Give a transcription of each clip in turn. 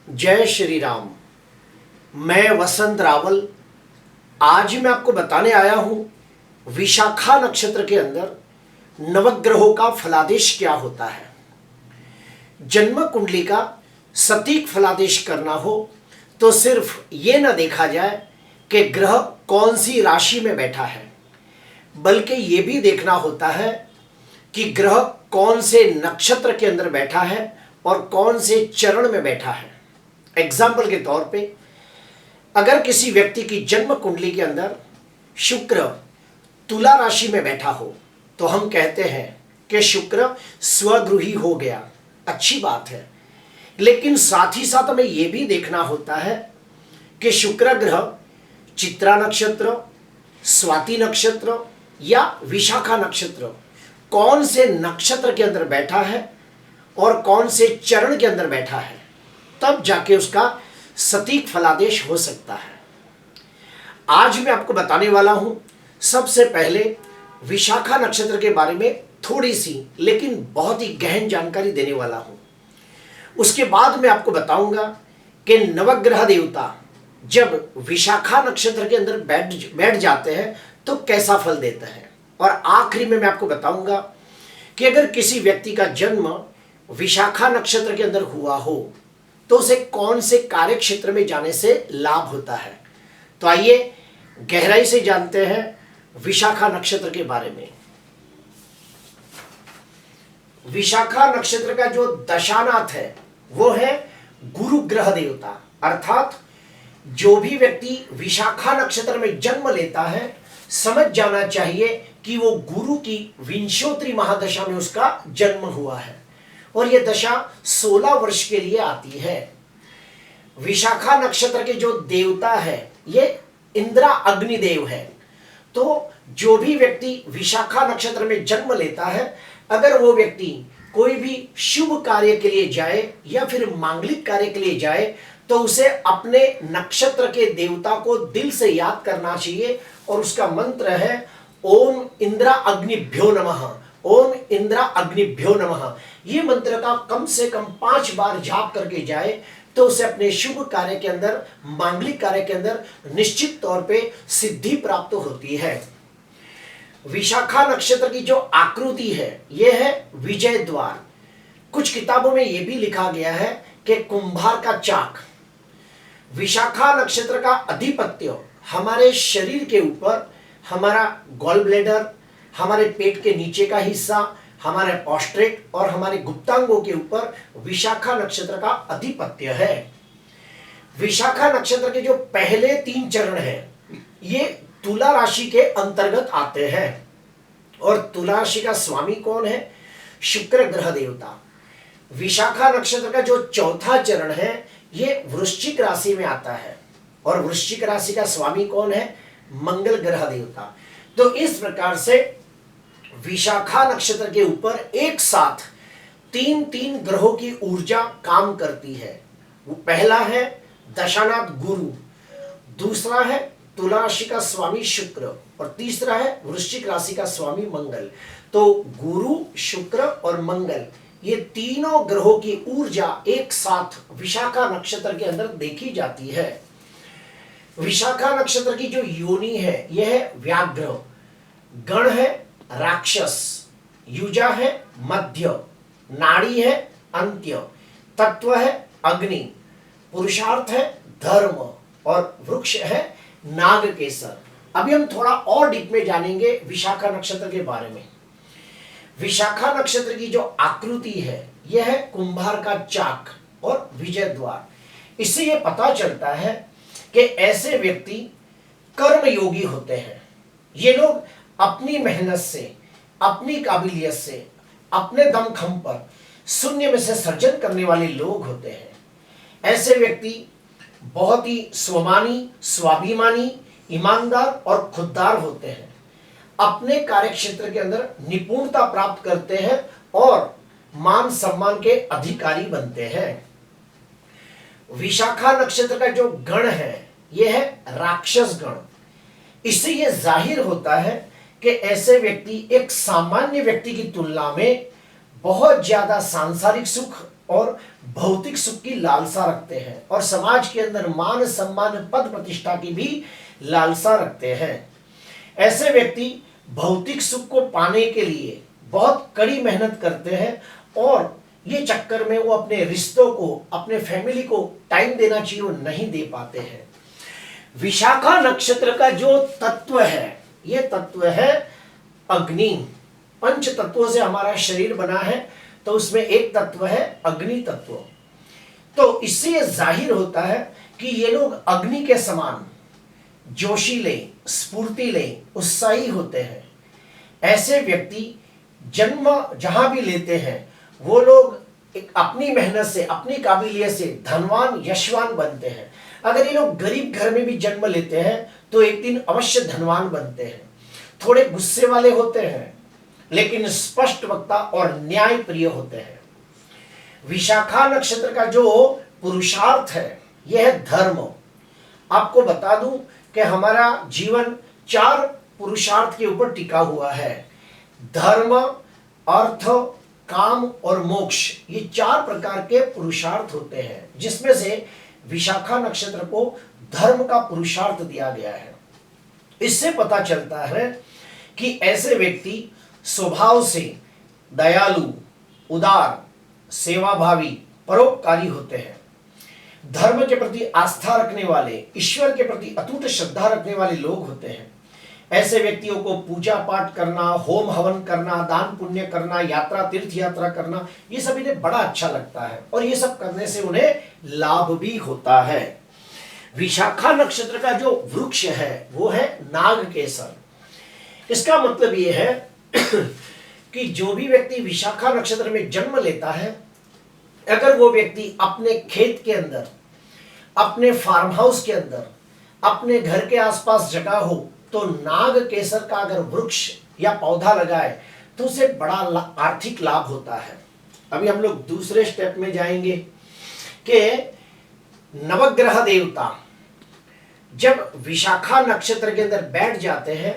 जय श्री राम। मैं वसंत रावल आज मैं आपको बताने आया हूं विशाखा नक्षत्र के अंदर नवग्रहों का फलादेश क्या होता है। जन्म कुंडली का सटीक फलादेश करना हो तो सिर्फ ये न देखा जाए कि ग्रह कौन सी राशि में बैठा है, बल्कि ये भी देखना होता है कि ग्रह कौन से नक्षत्र के अंदर बैठा है और कौन से चरण में बैठा है। एग्जाम्पल के तौर पे अगर किसी व्यक्ति की जन्म कुंडली के अंदर शुक्र तुला राशि में बैठा हो तो हम कहते हैं कि शुक्र स्वगृही हो गया, अच्छी बात है। लेकिन साथ ही साथ हमें यह भी देखना होता है कि शुक्र ग्रह चित्रा नक्षत्र, स्वाति नक्षत्र या विशाखा नक्षत्र कौन से नक्षत्र के अंदर बैठा है और कौन से चरण के अंदर बैठा है, तब जाके उसका सटीक फलादेश हो सकता है। आज मैं आपको बताने वाला हूं सबसे पहले विशाखा नक्षत्र के बारे में थोड़ी सी लेकिन बहुत ही गहन जानकारी देने वाला हूं। उसके बाद मैं आपको बताऊंगा कि नवग्रह देवता जब विशाखा नक्षत्र के अंदर बैठ जाते हैं तो कैसा फल देता है। और आखिरी में मैं आपको बताऊंगा कि अगर किसी व्यक्ति का जन्म विशाखा नक्षत्र के अंदर हुआ हो तो उसे कौन से कार्य क्षेत्र में जाने से लाभ होता है। तो आइए गहराई से जानते हैं विशाखा नक्षत्र के बारे में। विशाखा नक्षत्र का जो दशानाथ है वो है गुरु ग्रह देवता। अर्थात जो भी व्यक्ति विशाखा नक्षत्र में जन्म लेता है समझ जाना चाहिए कि वो गुरु की विंशोत्तरी महादशा में उसका जन्म हुआ है और यह दशा 16 वर्ष के लिए आती है। विशाखा नक्षत्र के जो देवता है ये इंद्रा अग्निदेव है। तो जो भी व्यक्ति विशाखा नक्षत्र में जन्म लेता है, अगर वो व्यक्ति कोई भी शुभ कार्य के लिए जाए या फिर मांगलिक कार्य के लिए जाए तो उसे अपने नक्षत्र के देवता को दिल से याद करना चाहिए और उसका मंत्र है ओम इंद्रा अग्निभ्यो नमः, ओम इंद्रा अग्निभ्यो नमः। ये मंत्र का कम से कम 5 बार जाप करके जाए तो उसे अपने शुभ कार्य के अंदर, मांगलिक कार्य के अंदर निश्चित तौर पे सिद्धि प्राप्त होती है। विशाखा नक्षत्र की जो आकृति है यह है विजय द्वार। कुछ किताबों में यह भी लिखा गया है कि कुंभार का चाक। विशाखा नक्षत्र का अधिपत्य हमारे शरीर के ऊपर, हमारा गॉल ब्लैडर, हमारे पेट के नीचे का हिस्सा, हमारे ऑस्ट्रेट और हमारे गुप्तांगों के ऊपर विशाखा नक्षत्र का अधिपत्य है। विशाखा नक्षत्र के जो पहले 3 चरण हैं ये तुला राशि के अंतर्गत आते हैं और तुला राशि का स्वामी कौन है? शुक्र ग्रह देवता। विशाखा नक्षत्र का जो चौथा चरण है ये वृश्चिक राशि में आता है और वृश्चिक राशि का स्वामी कौन है? मंगल ग्रह देवता। तो इस प्रकार से विशाखा नक्षत्र के ऊपर एक साथ 3 ग्रहों की ऊर्जा काम करती है। वो पहला है दशानाथ गुरु, दूसरा है तुला राशि का स्वामी शुक्र और तीसरा है वृश्चिक राशि का स्वामी मंगल। तो गुरु, शुक्र और मंगल ये तीनों ग्रहों की ऊर्जा एक साथ विशाखा नक्षत्र के अंदर देखी जाती है। विशाखा नक्षत्र की जो योनि है यह है व्याघ्र, गण है राक्षस, युजा है मध्य, नाड़ी है अंत्य, तत्व है अग्नि, पुरुषार्थ है धर्म और वृक्ष है नागकेसर। अभी हम थोड़ा और डीप में जानेंगे विशाखा नक्षत्र के बारे में। विशाखा नक्षत्र की जो आकृति है यह है कुंभार का चाक और विजय द्वार। इससे यह पता चलता है कि ऐसे व्यक्ति कर्मयोगी होते हैं। ये लोग अपनी मेहनत से, अपनी काबिलियत से, अपने दमखम पर शून्य में से सर्जन करने वाले लोग होते हैं। ऐसे व्यक्ति बहुत ही स्वमानी, स्वाभिमानी, ईमानदार और खुददार होते हैं। अपने कार्यक्षेत्र के अंदर निपुणता प्राप्त करते हैं और मान सम्मान के अधिकारी बनते हैं। विशाखा नक्षत्र का जो गण है यह है राक्षस गण। इससे यह जाहिर होता है कि ऐसे व्यक्ति एक सामान्य व्यक्ति की तुलना में बहुत ज्यादा सांसारिक सुख और भौतिक सुख की लालसा रखते हैं और समाज के अंदर मान सम्मान पद प्रतिष्ठा की भी लालसा रखते हैं। ऐसे व्यक्ति भौतिक सुख को पाने के लिए बहुत कड़ी मेहनत करते हैं और ये चक्कर में वो अपने रिश्तों को, अपने फैमिली को टाइम देना चाहिए, वो नहीं दे पाते हैं। विशाखा नक्षत्र का जो तत्व है, ये तत्व है अग्नि। पंच तत्वों से हमारा शरीर बना है, तो उसमें एक तत्व है अग्नि तत्व। तो इससे ये जाहिर होता है कि ये लोग अग्नि के समान जोशीले, स्फूर्तिले, उत्साही होते हैं। ऐसे व्यक्ति जन्म जहां भी लेते हैं वो लोग एक अपनी मेहनत से, अपनी काबिलियत से धनवान, यशवान बनते हैं। अगर ये लोग गरीब घर में भी जन्म लेते हैं तो एक दिन अवश्य धनवान बनते हैं। थोड़े गुस्से वाले होते हैं लेकिन स्पष्ट वक्ता और न्याय प्रिय होते हैं। विशाखा नक्षत्र का जो पुरुषार्थ है यह है धर्म। आपको बता दूं कि हमारा जीवन 4 पुरुषार्थ के ऊपर टिका हुआ है। धर्म, अर्थ, काम और मोक्ष, ये 4 प्रकार के पुरुषार्थ होते हैं, जिसमें से विशाखा नक्षत्र को धर्म का पुरुषार्थ दिया गया है। इससे पता चलता है कि ऐसे व्यक्ति स्वभाव से दयालु, उदार, सेवाभावी, परोपकारी होते हैं। धर्म के प्रति आस्था रखने वाले, ईश्वर के प्रति अटूट श्रद्धा रखने वाले लोग होते हैं। ऐसे व्यक्तियों को पूजा पाठ करना, होम हवन करना, दान पुण्य करना, यात्रा, तीर्थ यात्रा करना, ये सब इन्हें बड़ा अच्छा लगता है और ये सब करने से उन्हें लाभ भी होता है। विशाखा नक्षत्र का जो वृक्ष है वो है नागकेसर। इसका मतलब ये है कि जो भी व्यक्ति विशाखा नक्षत्र में जन्म लेता है, अगर वो व्यक्ति अपने खेत के अंदर, अपने फार्म हाउस के अंदर, अपने घर के आसपास जगह हो, तो नाग केसर का अगर वृक्ष या पौधा लगाए तो उसे बड़ा आर्थिक लाभ होता है। अभी हम लोग दूसरे स्टेप में जाएंगे कि नवग्रह देवता जब विशाखा नक्षत्र के अंदर बैठ जाते हैं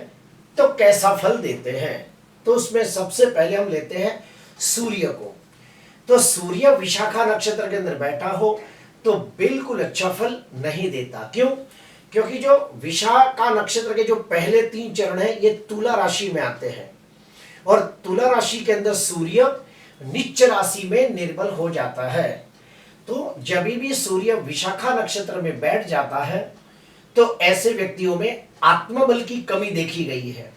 तो कैसा फल देते हैं। तो उसमें सबसे पहले हम लेते हैं सूर्य को। तो सूर्य विशाखा नक्षत्र के अंदर बैठा हो तो बिल्कुल अच्छा फल नहीं देता। क्यों? क्योंकि जो विशाखा नक्षत्र के जो पहले 3 चरण हैं ये तुला राशि में आते हैं और तुला राशि के अंदर सूर्य नीच राशि में निर्बल हो जाता है। तो जब भी सूर्य विशाखा नक्षत्र में बैठ जाता है तो ऐसे व्यक्तियों में आत्मबल की कमी देखी गई है।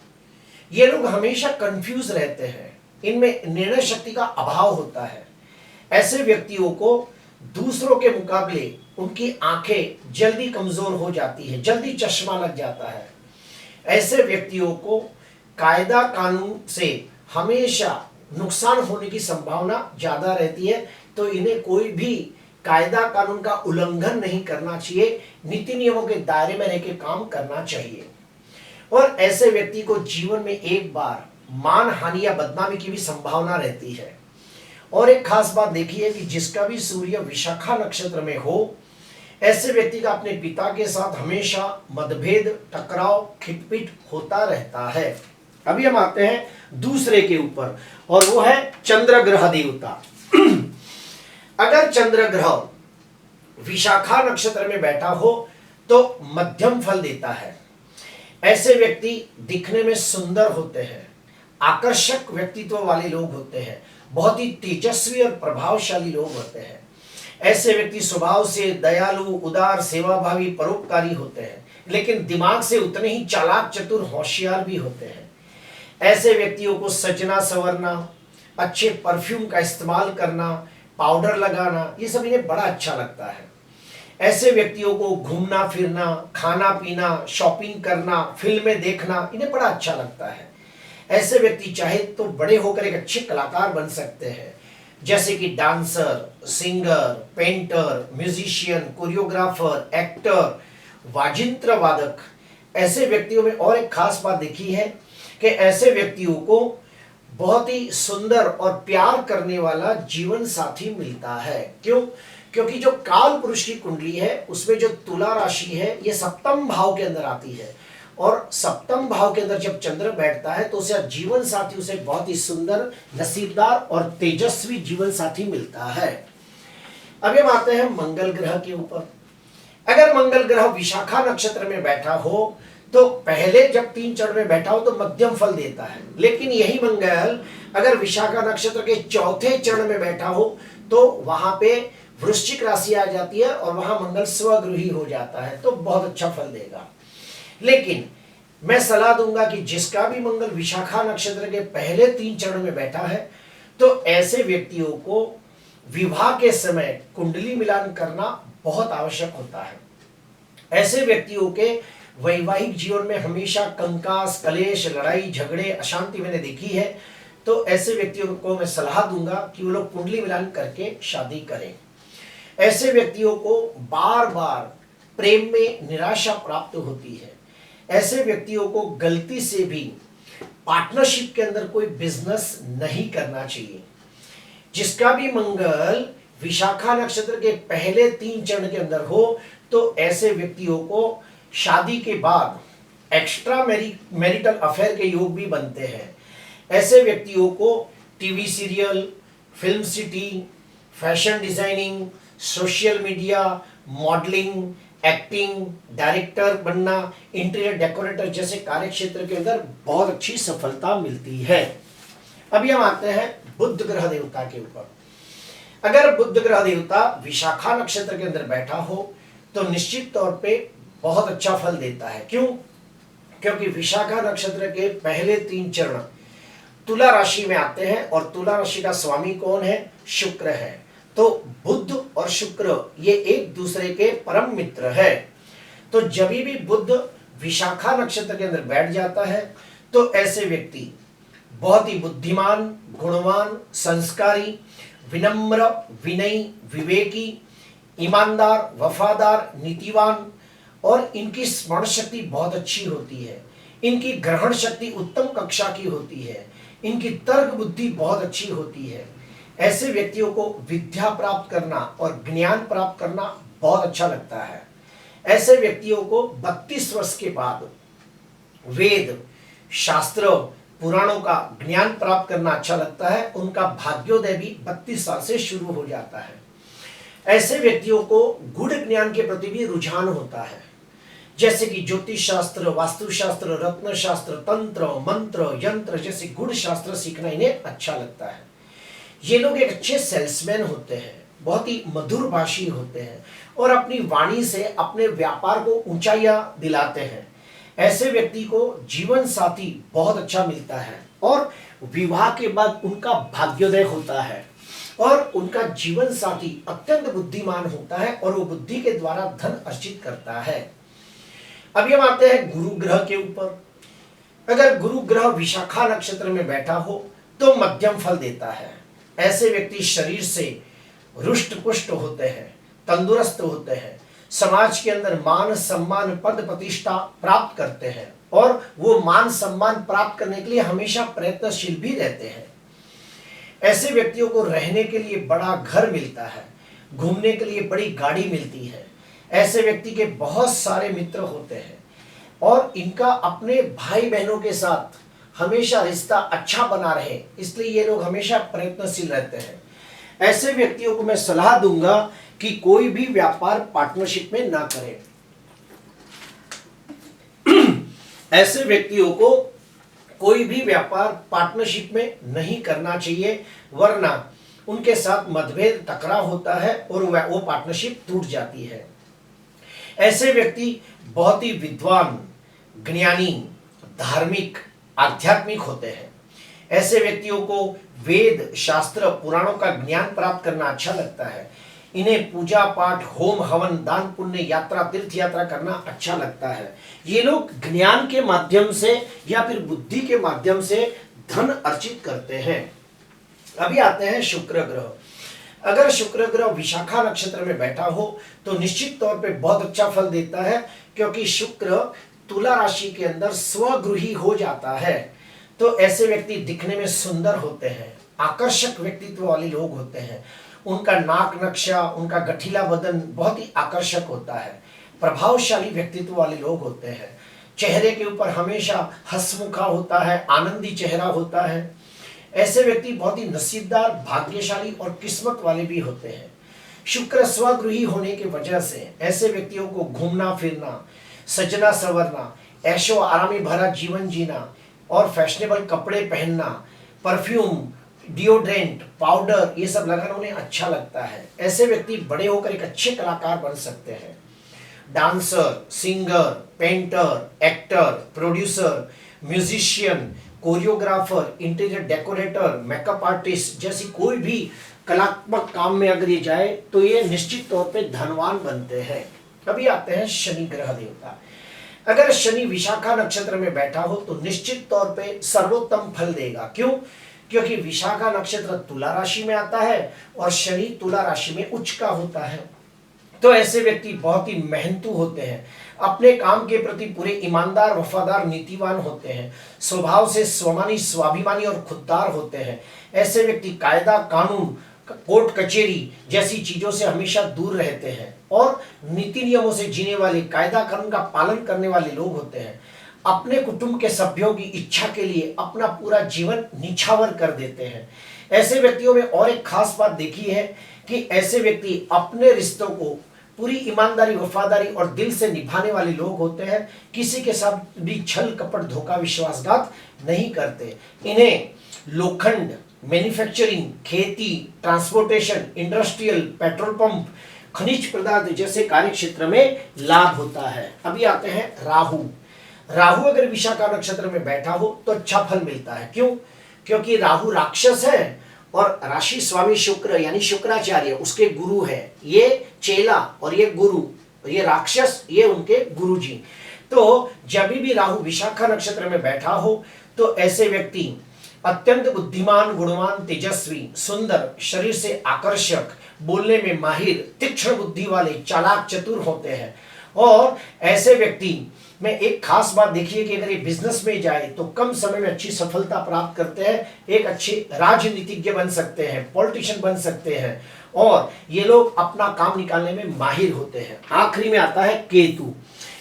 ये लोग हमेशा कंफ्यूज रहते हैं, इनमें निर्णय शक्ति का अभाव होता है। ऐसे व्यक्तियों को दूसरों के मुकाबले उनकी आंखें जल्दी कमजोर हो जाती है, जल्दी चश्मा लग जाता है। ऐसे व्यक्तियों को कायदा कानून से हमेशा नुकसान होने की संभावना ज्यादा रहती है, तो इन्हें कोई भी कायदा कानून का उल्लंघन नहीं करना चाहिए, नीति नियमों के दायरे में रहकर काम करना चाहिए। और ऐसे व्यक्ति को जीवन में एक बार मान हानि या बदनामी की भी संभावना रहती है। और एक खास बात देखिए कि जिसका भी सूर्य विशाखा नक्षत्र में हो, ऐसे व्यक्ति का अपने पिता के साथ हमेशा मतभेद, टकराव, खिटपिट होता रहता है। अभी हम आते हैं दूसरे के ऊपर और वो है चंद्र ग्रह देवता। अगर चंद्र ग्रह विशाखा नक्षत्र में बैठा हो तो मध्यम फल देता है। ऐसे व्यक्ति दिखने में सुंदर होते हैं, आकर्षक व्यक्तित्व वाले लोग होते हैं, बहुत ही तेजस्वी और प्रभावशाली लोग होते हैं। ऐसे व्यक्ति स्वभाव से दयालु, उदार, सेवाभावी, परोपकारी होते हैं, लेकिन दिमाग से उतने ही चालाक, चतुर, होशियार भी होते हैं। ऐसे व्यक्तियों को सजना संवरना, अच्छे परफ्यूम का इस्तेमाल करना, पाउडर लगाना, ये सब इन्हें बड़ा अच्छा लगता है। ऐसे व्यक्तियों को घूमना फिरना, खाना पीना, शॉपिंग करना, फिल्में देखना, इन्हें बड़ा अच्छा लगता है। ऐसे व्यक्ति चाहे तो बड़े होकर एक अच्छे कलाकार बन सकते हैं, जैसे कि dancer, singer, painter, musician, choreographer, actor, वाजिंत्र वादक। ऐसे व्यक्तियों में और एक खास बात देखी है कि ऐसे व्यक्तियों को बहुत ही सुंदर और प्यार करने वाला जीवन साथी मिलता है। क्यों? क्योंकि जो काल पुरुष की कुंडली है उसमें जो तुला राशि है ये सप्तम भाव के अंदर आती है, और सप्तम भाव के अंदर जब चंद्र बैठता है तो उसे जीवन साथी, उसे बहुत ही सुंदर, नसीबदार और तेजस्वी जीवन साथी मिलता है। अब हम आते हैं मंगल ग्रह के ऊपर। अगर मंगल ग्रह विशाखा नक्षत्र में बैठा हो तो पहले जब 3 चरण में बैठा हो तो मध्यम फल देता है, लेकिन यही मंगल अगर विशाखा नक्षत्र के 4थे चरण में बैठा हो तो वहां पे वृश्चिक राशि आ जाती है और वहां मंगल स्वगृही हो जाता है, तो बहुत अच्छा फल देगा। लेकिन मैं सलाह दूंगा कि जिसका भी मंगल विशाखा नक्षत्र के पहले 3 चरण में बैठा है तो ऐसे व्यक्तियों को विवाह के समय कुंडली मिलान करना बहुत आवश्यक होता है। ऐसे व्यक्तियों के वैवाहिक जीवन में हमेशा कंकास, कलेश, लड़ाई झगड़े, अशांति मैंने देखी है, तो ऐसे व्यक्तियों को मैं सलाह दूंगा कि वो लोग कुंडली मिलान करके शादी करें। ऐसे व्यक्तियों को बार बार प्रेम में निराशा प्राप्त होती है। ऐसे व्यक्तियों को गलती से भी पार्टनरशिप के अंदर कोई बिजनेस नहीं करना चाहिए। जिसका भी मंगल विशाखा नक्षत्र के पहले 3 चरण के अंदर हो तो ऐसे व्यक्तियों को शादी के बाद एक्स्ट्रा मैरिटल अफेयर के योग भी बनते हैं। ऐसे व्यक्तियों को TV serial, film city, fashion designing, social media, modelling, acting, director बनना, इंटीरियर डेकोरेटर जैसे कार्य क्षेत्र के अंदर बहुत अच्छी सफलता मिलती है। अभी हम आते हैं बुध ग्रह देवता के ऊपर। अगर बुध ग्रह देवता विशाखा नक्षत्र के अंदर बैठा हो तो निश्चित तौर पे बहुत अच्छा फल देता है। क्यों? क्योंकि विशाखा नक्षत्र के पहले 3 चरण तुला राशि में आते हैं और तुला राशि का स्वामी कौन है? शुक्र है। तो बुध और शुक्र ये एक दूसरे के परम मित्र है। तो जब भी बुध विशाखा नक्षत्र के अंदर बैठ जाता है तो ऐसे व्यक्ति बहुत ही बुद्धिमान, गुणवान, संस्कारी, विनम्र, विनयी, विवेकी, ईमानदार, वफादार, नीतिवान और इनकी स्मरण शक्ति बहुत अच्छी होती है। इनकी ग्रहण शक्ति उत्तम कक्षा की होती है। इनकी तर्क बुद्धि बहुत अच्छी होती है। ऐसे व्यक्तियों को विद्या प्राप्त करना और ज्ञान प्राप्त करना बहुत अच्छा लगता है। ऐसे व्यक्तियों को 32 वर्ष के बाद वेद, शास्त्र, पुराणों का ज्ञान प्राप्त करना अच्छा लगता है। उनका भाग्योदय भी 32 साल से शुरू हो जाता है। ऐसे व्यक्तियों को गूढ़ ज्ञान के प्रति भी रुझान होता है, जैसे कि ज्योतिष शास्त्र, वास्तुशास्त्र, रत्न शास्त्र, तंत्र, मंत्र, यंत्र जैसे गूढ़ शास्त्र सीखना इन्हें अच्छा लगता है। ये लोग एक अच्छे सेल्समैन होते हैं, बहुत ही मधुर भाषी होते हैं और अपनी वाणी से अपने व्यापार को ऊंचाइयां दिलाते हैं। ऐसे व्यक्ति को जीवन साथी बहुत अच्छा मिलता है और विवाह के बाद उनका भाग्योदय होता है और उनका जीवन साथी अत्यंत बुद्धिमान होता है और वो बुद्धि के द्वारा धन अर्जित करता है। अभी हम आते हैं गुरु ग्रह के ऊपर। अगर गुरु ग्रह विशाखा नक्षत्र में बैठा हो तो मध्यम फल देता है। ऐसे व्यक्ति शरीर से रुष्ट पुष्ट होते हैं, तंदुरुस्त होते हैं, समाज के अंदर मान सम्मान, पद प्रतिष्ठा प्राप्त करते हैं और वो मान सम्मान प्राप्त करने के लिए हमेशा प्रयत्नशील भी रहते हैं। ऐसे व्यक्तियों को रहने के लिए बड़ा घर मिलता है, घूमने के लिए बड़ी गाड़ी मिलती है। ऐसे व्यक्ति के बहुत सारे मित्र होते हैं और इनका अपने भाई बहनों के साथ हमेशा रिश्ता अच्छा बना रहे, इसलिए ये लोग हमेशा प्रयत्नशील रहते हैं। ऐसे व्यक्तियों को मैं सलाह दूंगा कि कोई भी व्यापार पार्टनरशिप में ना करें। ऐसे व्यक्तियों को कोई भी व्यापार पार्टनरशिप में नहीं करना चाहिए, वरना उनके साथ मतभेद, टकराव होता है और वो पार्टनरशिप टूट जाती है। ऐसे व्यक्ति बहुत ही विद्वान, ज्ञानी, धार्मिक, आध्यात्मिक होते हैं। ऐसे व्यक्तियों को वेद, शास्त्र, पुराणों का ज्ञान प्राप्त करना अच्छा लगता है। इन्हें पूजा पाठ, होम हवन, दान पुण्य, यात्रा, तीर्थ यात्रा करना अच्छा लगता है। ये लोग ज्ञान के माध्यम से या फिर बुद्धि के माध्यम से धन अर्जित करते हैं। अभी आते हैं शुक्र ग्रह। अगर शुक्र ग्रह विशाखा नक्षत्र में बैठा हो तो निश्चित तौर पे बहुत अच्छा फल देता है, क्योंकि शुक्र तुला राशि के अंदर स्वगृही हो जाता है। तो ऐसे व्यक्ति दिखने में सुंदर होते हैं, आकर्षक व्यक्तित्व वाले लोग होते हैं। उनका नाक नक्शा, उनका गठीला बदन बहुत ही आकर्षक होता है। प्रभावशाली व्यक्तित्व वाले लोग होते हैं। चेहरे के ऊपर हमेशा हंसमुखा होता है, आनंदी चेहरा होता है। ऐसे व्यक्ति बहुत ही नसीबदार, भाग्यशाली और किस्मत वाले भी होते हैं। शुक्र स्वगृही होने की वजह से ऐसे व्यक्तियों को घूमना फिरना, सजना संवरना, ऐशो आरामी भरा जीवन जीना और फैशनेबल कपड़े पहनना, परफ्यूम, डिओड्रेंट, पाउडर, ये सब लगाना उन्हें अच्छा लगता है। ऐसे व्यक्ति बड़े होकर एक अच्छे कलाकार बन सकते हैं। Dancer, singer, painter, actor, producer, musician, choreographer, interior decorator, makeup artist जैसी कोई भी कलात्मक काम में अगर ये जाए तो ये निश्चित तौर पे धनवान बनते हैं। अभी आते हैं शनि ग्रह देवता। अगर शनि विशाखा नक्षत्र में बैठा हो तो निश्चित तौर पे सर्वोत्तम फल देगा। क्यों? क्योंकि विशाखा नक्षत्र तुला राशि में आता है और शनि तुला राशि में उच्च का होता है। तो ऐसे व्यक्ति बहुत ही मेहनतू होते हैं, अपने काम के प्रति पूरे ईमानदार, वफादार, नीतिवान होते हैं, स्वभाव से स्वाभिमानी, स्वाभिमानी और खुददार होते हैं। ऐसे व्यक्ति कायदा, कानून, कोर्ट कचेरी जैसी चीजों से हमेशा दूर रहते हैं और नीति नियमों से जीने वाले, कायदा कानून का पालन करने वाले लोग होते हैं। अपने कुटुंब के सभ्यों की इच्छा के लिए अपना पूरा जीवन निछावर कर देते हैं। ऐसे व्यक्तियों में और एक खास बात देखी है कि ऐसे व्यक्ति अपने रिश्तों को पूरी ईमानदारी, वफादारी और दिल से निभाने वाले लोग होते हैं। किसी के साथ भी छल कपट, धोखा, विश्वासघात नहीं करते। इन्हें लोखंड, मैन्युफैक्चरिंग, खेती, ट्रांसपोर्टेशन, इंडस्ट्रियल, पेट्रोल पंप, खनिज पदार्थ जैसे कार्य क्षेत्र में लाभ होता है। अभी आते हैं राहु। राहु अगर विशाखा नक्षत्र में बैठा हो तो अच्छा फल मिलता है। क्यों? क्योंकि राहु राक्षस है और राशि स्वामी शुक्र यानी शुक्राचार्य उसके गुरु है। ये चेला और ये गुरु, ये राक्षस, ये उनके गुरुजी। तो जब भी राहु विशाखा नक्षत्र में बैठा हो तो ऐसे व्यक्ति अत्यंत बुद्धिमान, गुणवान, तेजस्वी, सुंदर, शरीर से आकर्षक, बोलने में माहिर, तीक्ष्ण बुद्धि वाले, चालाक, चतुर होते हैं। और ऐसे व्यक्ति में एक खास बात देखिए कि अगर ये बिजनेस में जाए तो कम समय में अच्छी सफलता प्राप्त करते हैं, एक अच्छे राजनीतिज्ञ बन सकते हैं, पॉलिटिशियन बन सकते हैं और ये लोग अपना काम निकालने में माहिर होते हैं। आखिरी में आता है केतु।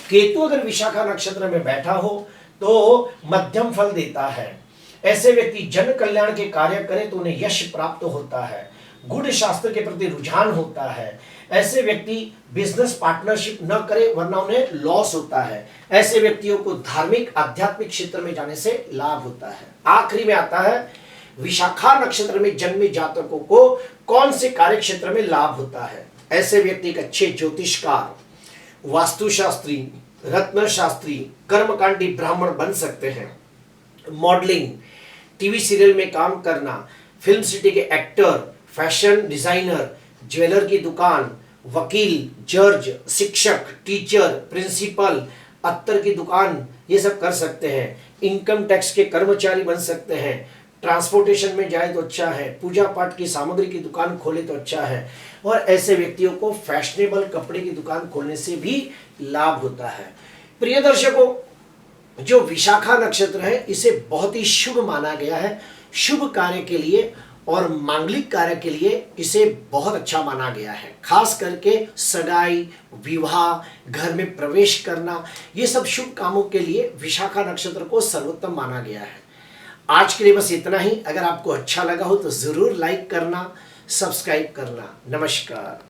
केतु अगर विशाखा नक्षत्र में बैठा हो तो मध्यम फल देता है। ऐसे व्यक्ति जन कल्याण के कार्य करें तो उन्हें यश प्राप्त होता है, गुण शास्त्र के प्रति रुझान होता है। ऐसे व्यक्ति बिजनेस पार्टनरशिप न करे वरना उन्हें लॉस होता है। ऐसे व्यक्तियों को धार्मिक, आध्यात्मिक क्षेत्र में जाने से लाभ होता है। आखिरी में आता है विशाखा नक्षत्र में जन्मे जातकों को कौन से कार्य क्षेत्र में लाभ होता है। ऐसे व्यक्ति एक अच्छे ज्योतिषकार, वास्तुशास्त्री, रत्न शास्त्री, कर्मकांडी ब्राह्मण बन सकते हैं। मॉडलिंग, टीवी सीरियल में काम करना, फिल्म सिटी के एक्टर, फैशन डिजाइनर, ज्वेलर की दुकान, वकील, जज, शिक्षक, टीचर, प्रिंसिपल, अत्तर की दुकान, ये सब कर सकते हैं। इनकम टैक्स के कर्मचारी बन सकते हैं। ट्रांसपोर्टेशन में जाए तो अच्छा है। पूजा पाठ की सामग्री की दुकान खोले तो अच्छा है। और ऐसे व्यक्तियों को फैशनेबल कपड़े की दुकान खोलने से भी लाभ होता है। प्रिय दर्शकों, जो विशाखा नक्षत्र है इसे बहुत ही शुभ माना गया है। शुभ कार्य के लिए और मांगलिक कार्य के लिए इसे बहुत अच्छा माना गया है। खास करके सगाई, विवाह, घर में प्रवेश करना, ये सब शुभ कामों के लिए विशाखा नक्षत्र को सर्वोत्तम माना गया है। आज के लिए बस इतना ही। अगर आपको अच्छा लगा हो तो जरूर लाइक करना, सब्सक्राइब करना। नमस्कार।